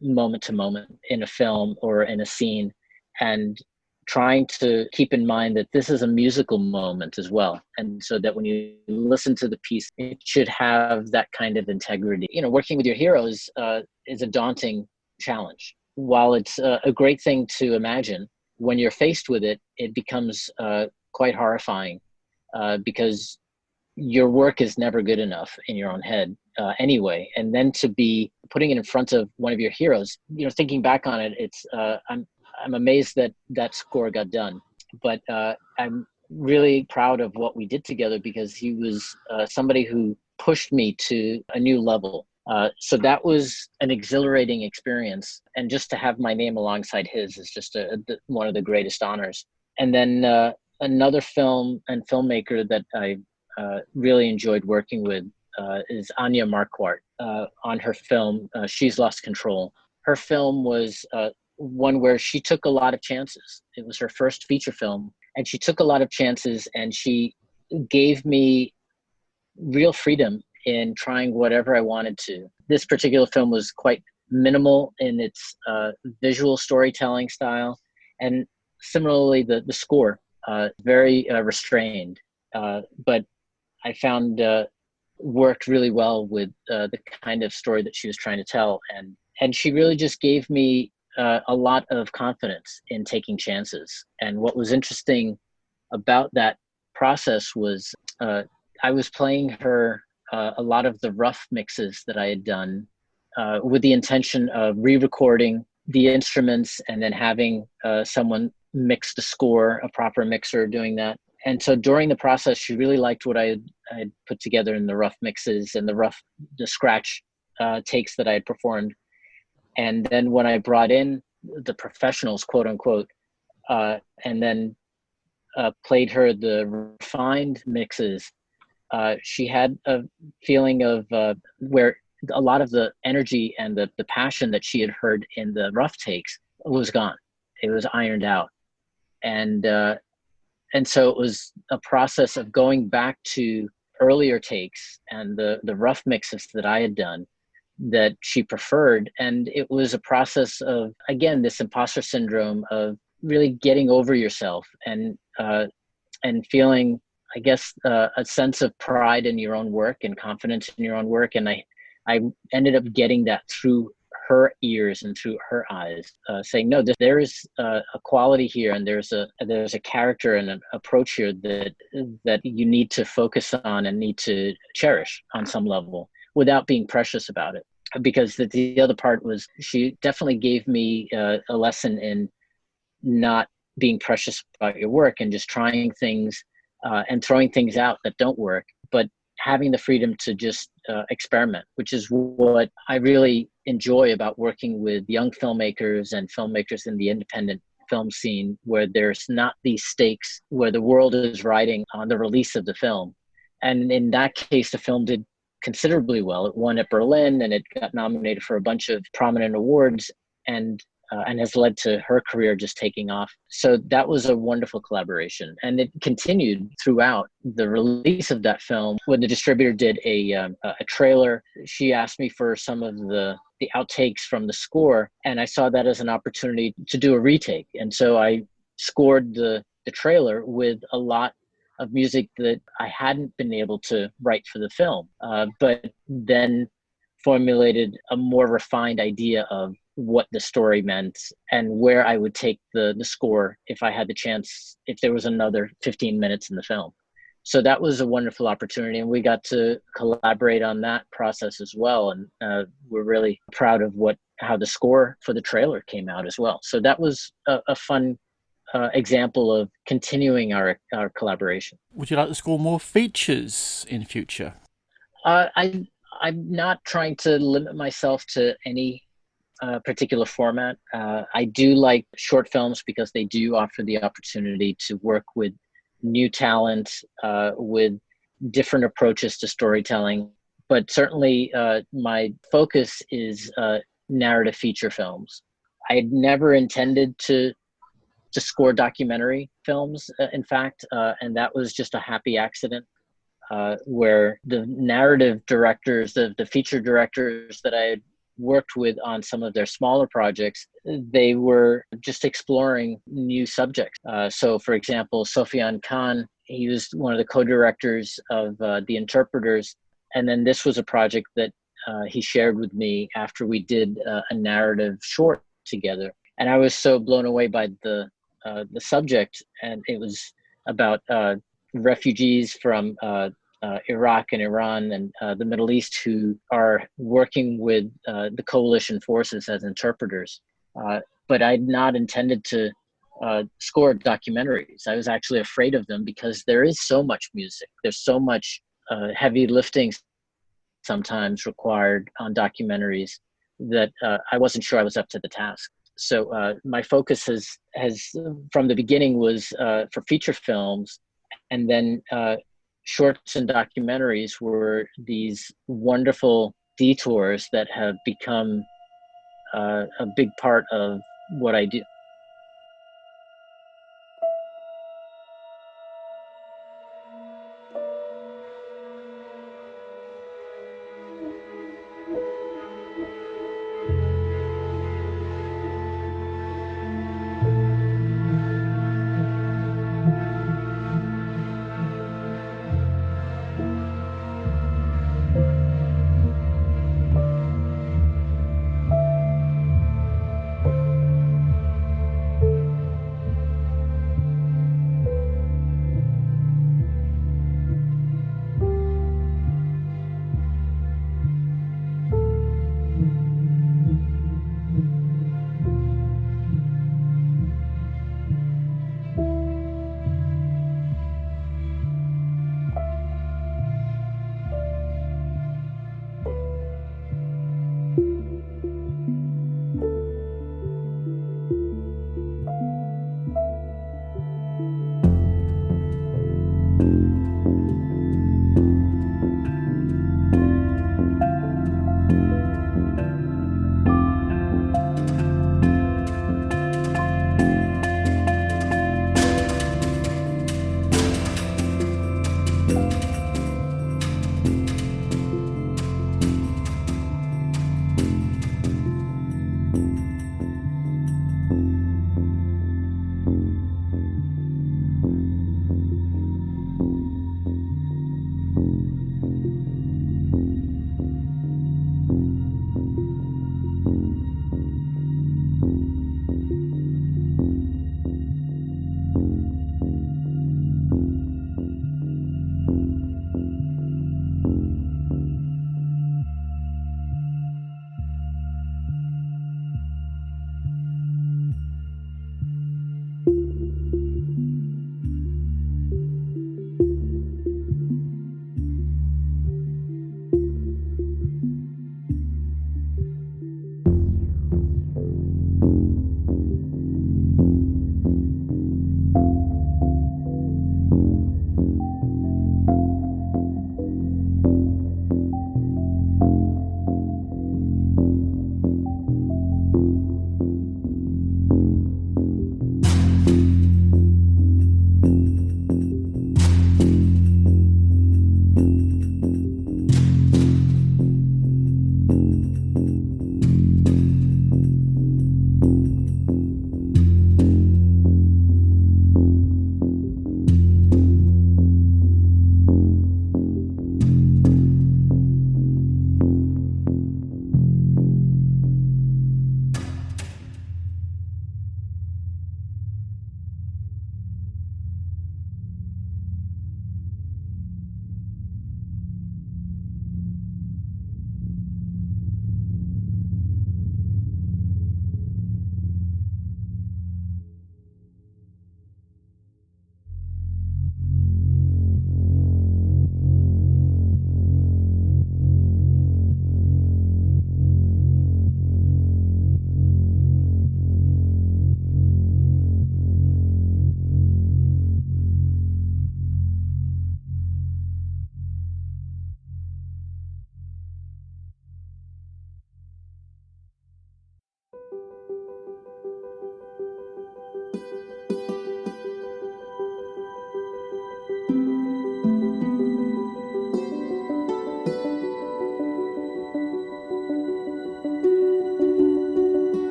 moment to moment in a film or in a scene, and trying to keep in mind that this is a musical moment as well. And so that when you listen to the piece, it should have that kind of integrity. Working with your heroes is a daunting challenge. While it's a great thing to imagine, when you're faced with it, it becomes quite horrifying because your work is never good enough in your own head anyway. And then to be putting it in front of one of your heroes, thinking back on it, it's I'm amazed that score got done. But I'm really proud of what we did together because he was somebody who pushed me to a new level. So that was an exhilarating experience. And just to have my name alongside his is just one of the greatest honors. And then another film and filmmaker that I really enjoyed working with is Anya Marquardt on her film, She's Lost Control. Her film was one where she took a lot of chances. It was her first feature film, and she took a lot of chances, and she gave me real freedom in trying whatever I wanted to. This particular film was quite minimal in its visual storytelling style, and similarly the score, very restrained, but I found worked really well with the kind of story that she was trying to tell. And she really just gave me a lot of confidence in taking chances. And what was interesting about that process was I was playing her a lot of the rough mixes that I had done with the intention of re-recording the instruments and then having someone mix the score, a proper mixer doing that. And so during the process, she really liked what I had put together in the rough mixes and the scratch takes that I had performed. And then when I brought in the professionals, quote unquote, and then played her the refined mixes, she had a feeling of where a lot of the energy and the passion that she had heard in the rough takes was gone. It was ironed out. And so it was a process of going back to earlier takes and the rough mixes that I had done that she preferred. And it was a process of, again, this imposter syndrome of really getting over yourself and feeling, I guess, a sense of pride in your own work and confidence in your own work. And I ended up getting that through her ears and through her eyes, saying, no, there is a quality here, and there's a character and an approach here that you need to focus on and need to cherish on some level without being precious about it. Because the other part was she definitely gave me a lesson in not being precious about your work and just trying things and throwing things out that don't work, but having the freedom to just experiment, which is what I really enjoy about working with young filmmakers and filmmakers in the independent film scene, where there's not these stakes, where the world is riding on the release of the film. And in that case, the film did considerably well. It won at Berlin and it got nominated for a bunch of prominent awards, and has led to her career just taking off. So that was a wonderful collaboration. And it continued throughout the release of that film. When the distributor did a trailer, she asked me for some of the outtakes from the score, and I saw that as an opportunity to do a retake. And so I scored the trailer with a lot of music that I hadn't been able to write for the film, but then formulated a more refined idea of what the story meant and where I would take the score if I had the chance, if there was another 15 minutes in the film. So that was a wonderful opportunity, and we got to collaborate on that process as well. And we're really proud of how the score for the trailer came out as well. So that was a fun example of continuing our collaboration. Would you like to score more features in future? I'm not trying to limit myself to any particular format. I do like short films because they do offer the opportunity to work with new talent, with different approaches to storytelling. But certainly my focus is narrative feature films. I had never intended to score documentary films, in fact, and that was just a happy accident. Where the narrative directors, the feature directors that I had worked with on some of their smaller projects, they were just exploring new subjects. So, for example, Sofyan Khan, he was one of the co-directors of The Interpreters, and then this was a project that he shared with me after we did a narrative short together. And I was so blown away by the subject, and it was about refugees from Iraq and Iran and the Middle East who are working with the coalition forces as interpreters. But I'd not intended to score documentaries. I was actually afraid of them because there is so much music. There's so much heavy lifting sometimes required on documentaries that I wasn't sure I was up to the task. So my focus has from the beginning was for feature films, and then shorts and documentaries were these wonderful detours that have become a big part of what I do.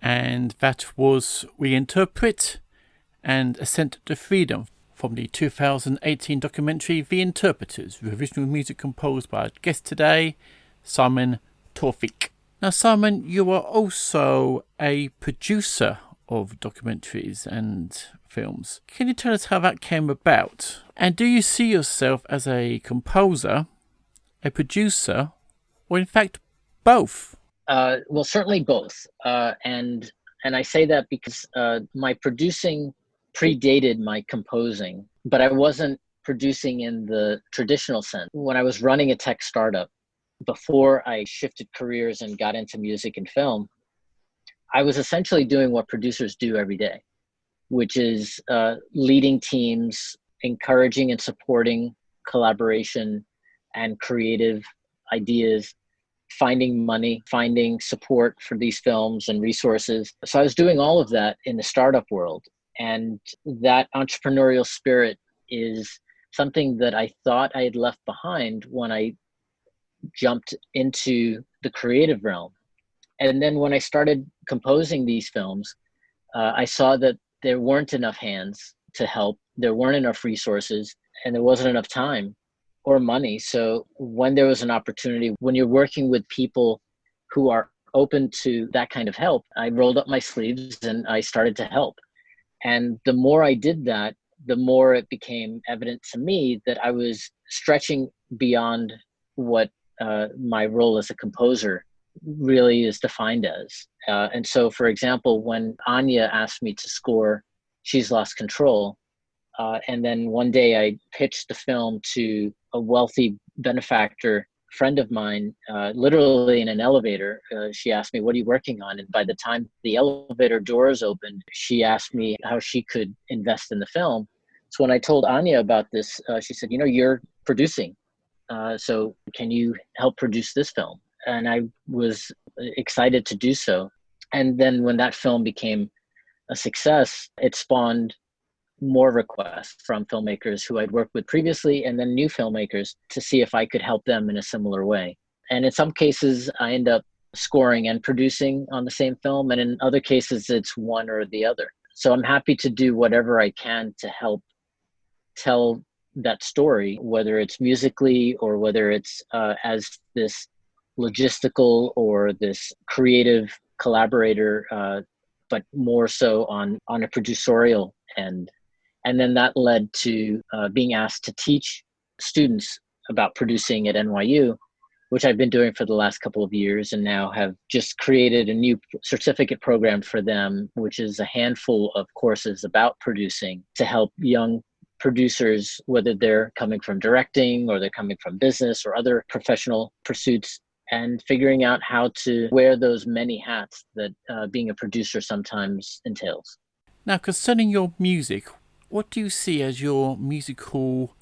And that was We Interpret and Ascent to Freedom from the 2018 documentary The Interpreters, with original music composed by our guest today, Simon Taufique. Now, Simon, you are also a producer of documentaries and films. Can you tell us how that came about? And do you see yourself as a composer, a producer, or in fact both? Well, certainly both. And I say that because my producing predated my composing, but I wasn't producing in the traditional sense. When I was running a tech startup, before I shifted careers and got into music and film, I was essentially doing what producers do every day, which is leading teams, encouraging and supporting collaboration and creative ideas, finding money, finding support for these films and resources. So I was doing all of that in the startup world. And that entrepreneurial spirit is something that I thought I had left behind when I jumped into the creative realm. And then when I started composing these films, I saw that there weren't enough hands to help. There weren't enough resources, and there wasn't enough time or money. So when there was an opportunity, when you're working with people who are open to that kind of help, I rolled up my sleeves and I started to help. And the more I did that, the more it became evident to me that I was stretching beyond what my role as a composer really is defined as. And so, for example, when Anya asked me to score She's Lost Control, and then one day I pitched the film to a wealthy benefactor friend of mine, literally in an elevator. She asked me, "What are you working on?" And by the time the elevator doors opened, she asked me how she could invest in the film. So when I told Anya about this, she said, "You're producing. So can you help produce this film?" And I was excited to do so. And then when that film became a success, it spawned more requests from filmmakers who I'd worked with previously, and then new filmmakers to see if I could help them in a similar way. And in some cases, I end up scoring and producing on the same film. And in other cases, it's one or the other. So I'm happy to do whatever I can to help tell that story, whether it's musically or whether it's as this logistical or this creative collaborator, but more so on a producerial end. And then that led to being asked to teach students about producing at NYU, which I've been doing for the last couple of years, and now have just created a new certificate program for them, which is a handful of courses about producing to help young producers, whether they're coming from directing or they're coming from business or other professional pursuits, and figuring out how to wear those many hats that being a producer sometimes entails. Now, concerning your music, what do you see as your musical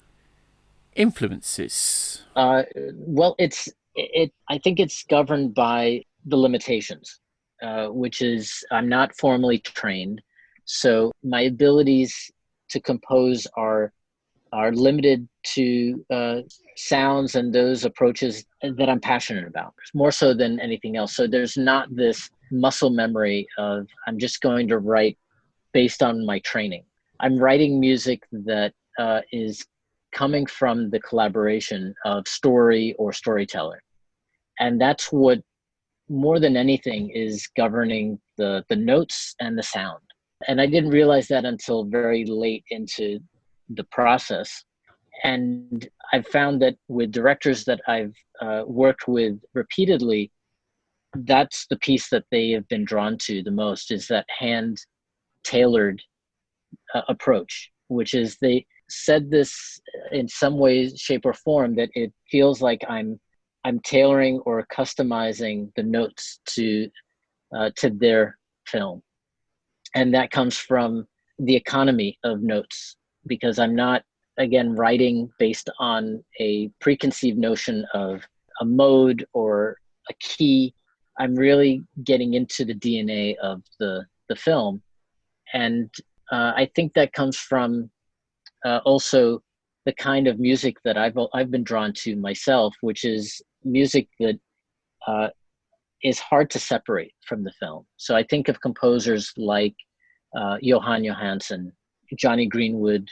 influences? Well, I think it's governed by the limitations, which is I'm not formally trained, so my abilities to compose are limited to sounds and those approaches that I'm passionate about, more so than anything else. So there's not this muscle memory of I'm just going to write based on my training. I'm writing music that is coming from the collaboration of story or storyteller. And that's what, more than anything, is governing the notes and the sound. And I didn't realize that until very late into the process. And I've found that with directors that I've worked with repeatedly, that's the piece that they have been drawn to the most, is that hand-tailored approach, which is they said this in some way, shape, or form, that it feels like I'm tailoring or customizing the notes to their film. And that comes from the economy of notes, because I'm not, again, writing based on a preconceived notion of a mode or a key. I'm really getting into the DNA of the film. And I think that comes from also the kind of music that I've been drawn to myself, which is music that is hard to separate from the film. So I think of composers like Johan Johansson, Johnny Greenwood,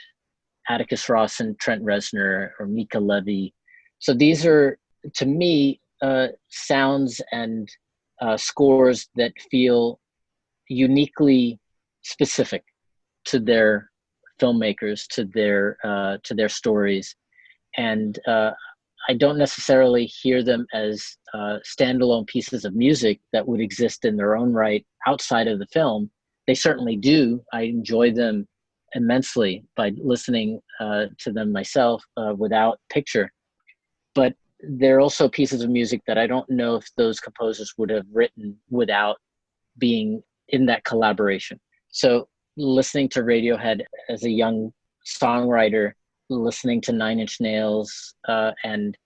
Atticus Ross and Trent Reznor, or Mika Levy. So these are, to me, sounds and scores that feel uniquely specific to their filmmakers, to their stories. And I don't necessarily hear them as standalone pieces of music that would exist in their own right outside of the film. They certainly do. I enjoy them immensely by listening to them myself without picture. But they're also pieces of music that I don't know if those composers would have written without being in that collaboration. So listening to Radiohead as a young songwriter, listening to Nine Inch Nails, and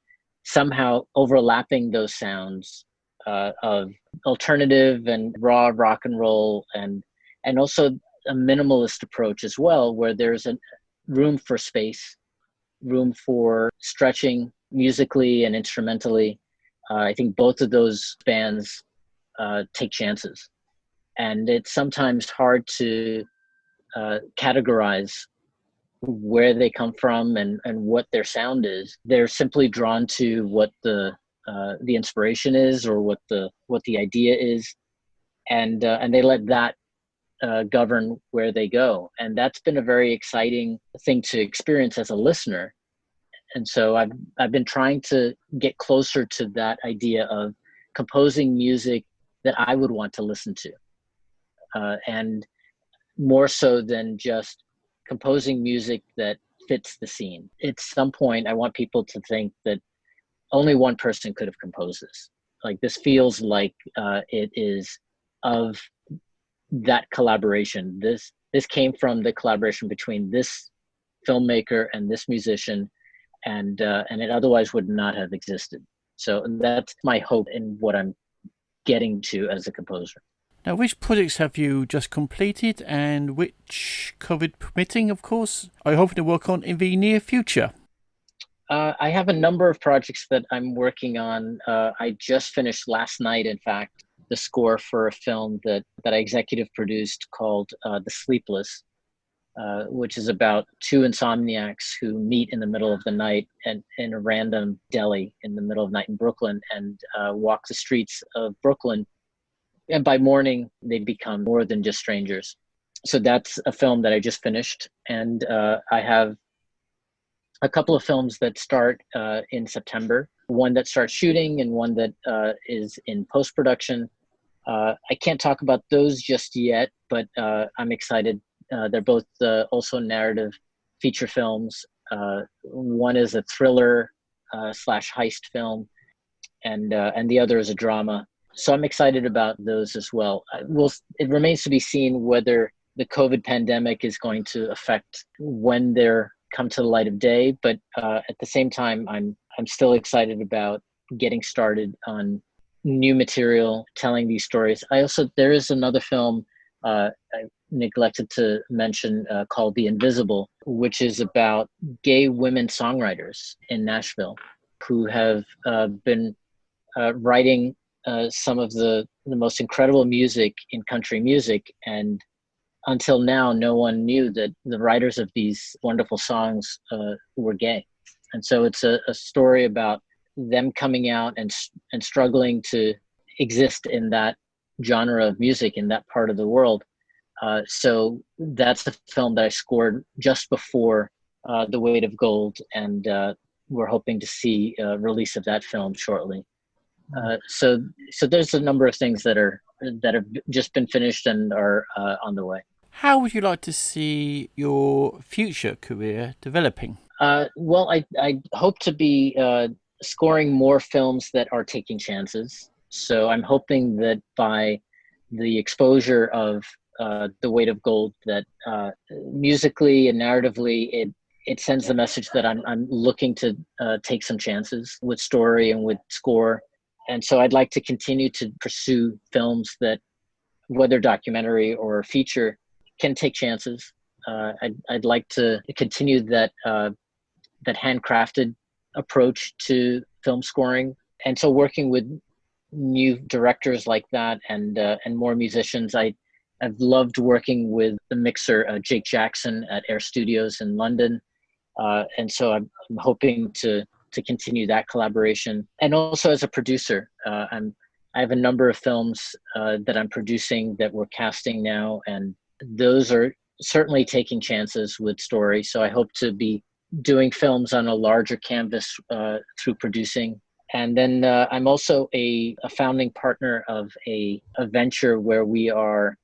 somehow overlapping those sounds of alternative and raw rock and roll, and also a minimalist approach as well, where there's a room for space, room for stretching musically and instrumentally. I think both of those bands take chances. And it's sometimes hard to categorize where they come from and what their sound is. They're simply drawn to what the inspiration is, or what the idea is, and they let that govern where they go. And that's been a very exciting thing to experience as a listener. And so I've been trying to get closer to that idea of composing music that I would want to listen to. And more so than just composing music that fits the scene. At some point, I want people to think that only one person could have composed this. Like, this feels like it is of that collaboration. This came from the collaboration between this filmmaker and this musician, and it otherwise would not have existed. So that's my hope in what I'm getting to as a composer. Now, which projects have you just completed, and which, COVID permitting, of course, are you hoping to work on in the near future? I have a number of projects that I'm working on. I just finished last night, in fact, the score for a film that I executive produced called The Sleepless, which is about two insomniacs who meet in the middle of the night and in a random deli in the middle of the night in Brooklyn, and walk the streets of Brooklyn. And by morning, they become more than just strangers. So that's a film that I just finished. And I have a couple of films that start in September, one that starts shooting and one that is in post-production. I can't talk about those just yet, but I'm excited. They're both also narrative feature films. One is a thriller slash heist film, and the other is a drama. So I'm excited about those as well. It remains to be seen whether the COVID pandemic is going to affect when they're come to the light of day. But at the same time, I'm still excited about getting started on new material, telling these stories. There is another film I neglected to mention called The Invisible, which is about gay women songwriters in Nashville who have been writing some of the most incredible music in country music. And until now, no one knew that the writers of these wonderful songs were gay. And so it's a story about them coming out and struggling to exist in that genre of music in that part of the world. So that's the film that I scored just before The Weight of Gold, and we're hoping to see a release of that film shortly. So there's a number of things that have just been finished and are on the way. How would you like to see your future career developing? Well, I hope to be scoring more films that are taking chances. So I'm hoping that by the exposure of The Weight of Gold, that musically and narratively, it sends the message that I'm looking to take some chances with story and with score. And so I'd like to continue to pursue films that, whether documentary or feature, can take chances. I'd like to continue that handcrafted approach to film scoring. And so working with new directors like that and more musicians. I've loved working with the mixer Jake Jackson at Air Studios in London. And so I'm hoping to continue that collaboration. And also as a producer, I have a number of films that I'm producing that we're casting now, and those are certainly taking chances with story. So I hope to be doing films on a larger canvas through producing. And then I'm also a founding partner of a venture where we are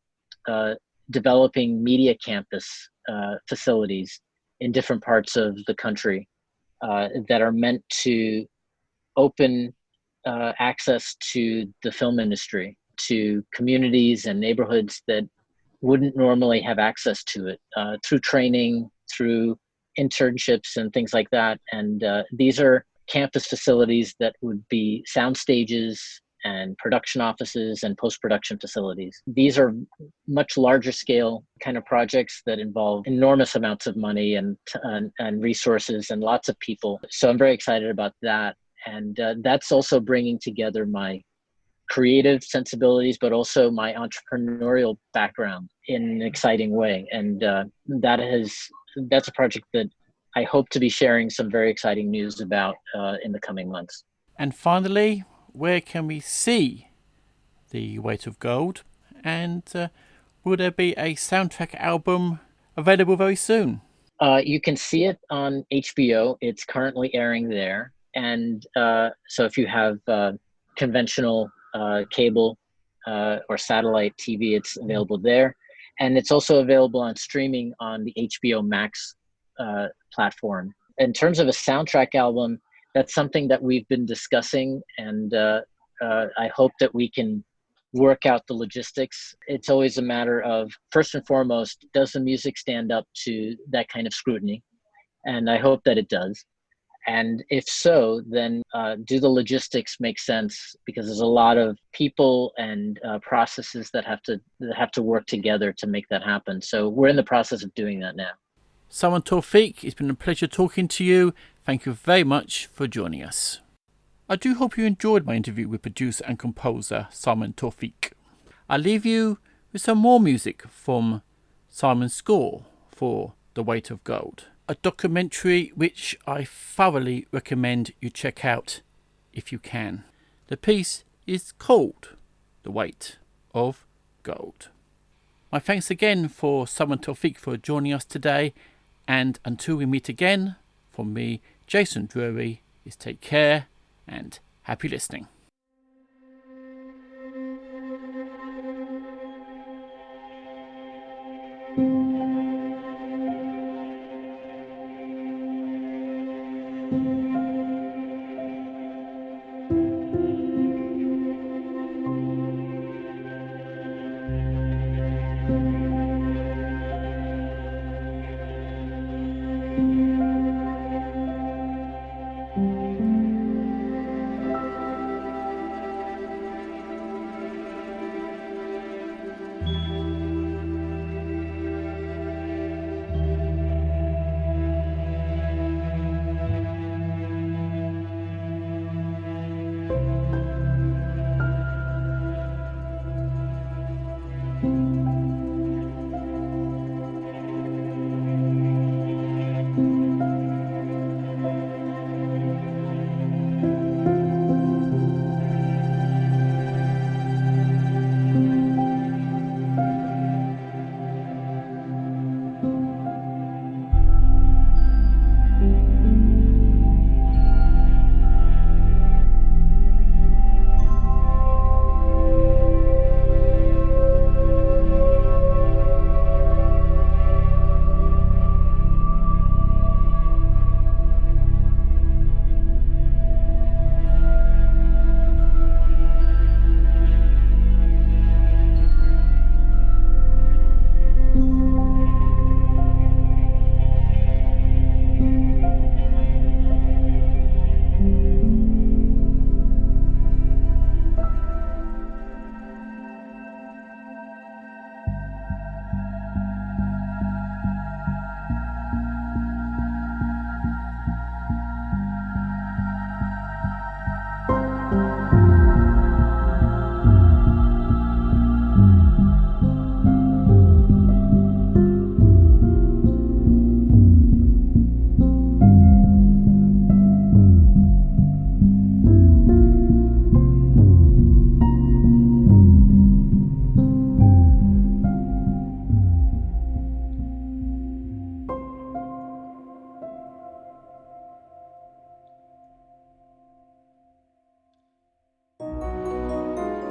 developing media campus facilities in different parts of the country that are meant to open access to the film industry, to communities and neighborhoods that wouldn't normally have access to it through training, through internships and things like that. And these are campus facilities that would be sound stages and production offices and post-production facilities. These are much larger scale kind of projects that involve enormous amounts of money and resources and lots of people. So I'm very excited about that. And that's also bringing together my creative sensibilities, but also my entrepreneurial background in an exciting way. And that's a project that I hope to be sharing some very exciting news about in the coming months. And finally, where can we see The Weight of Gold? And will there be a soundtrack album available very soon? You can see it on HBO. It's currently airing there. And so if you have conventional cable or satellite TV, it's available there. And it's also available on streaming on the HBO Max platform. In terms of a soundtrack album, that's something that we've been discussing, and I hope that we can work out the logistics. It's always a matter of, first and foremost, does the music stand up to that kind of scrutiny? And I hope that it does. And if so, then do the logistics make sense? Because there's a lot of people and processes that have to work together to make that happen. So we're in the process of doing that now. Simon Taufique, it's been a pleasure talking to you. Thank you very much for joining us. I do hope you enjoyed my interview with producer and composer Simon Taufique. I'll leave you with some more music from Simon's score for The Weight of Gold, a documentary which I thoroughly recommend you check out if you can. The piece is called The Weight of Gold. My thanks again for Simon Taufique for joining us today, and until we meet again, from me, Jason Drury, is take care and happy listening.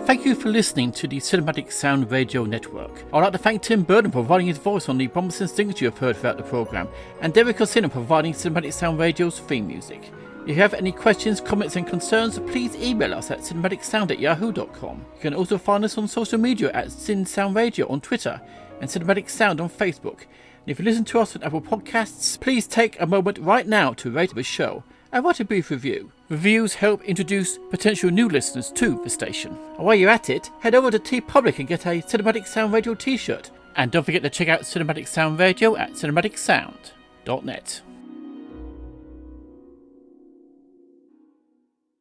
Thank you for listening to the Cinematic Sound Radio Network. I'd like to thank Tim Burden for providing his voice on the bombs and stings you have heard throughout the programme, and Derek Ossina providing Cinematic Sound Radio's theme music. If you have any questions, comments and concerns, please email us at cinematicsound@yahoo.com. You can also find us on social media at Cin Sound Radio on Twitter and Cinematic Sound on Facebook. And if you listen to us on Apple Podcasts, please take a moment right now to rate the show and write a brief review. Reviews help introduce potential new listeners to the station. And while you're at it, head over to TeePublic and get a Cinematic Sound Radio t-shirt. And don't forget to check out Cinematic Sound Radio at cinematicsound.net.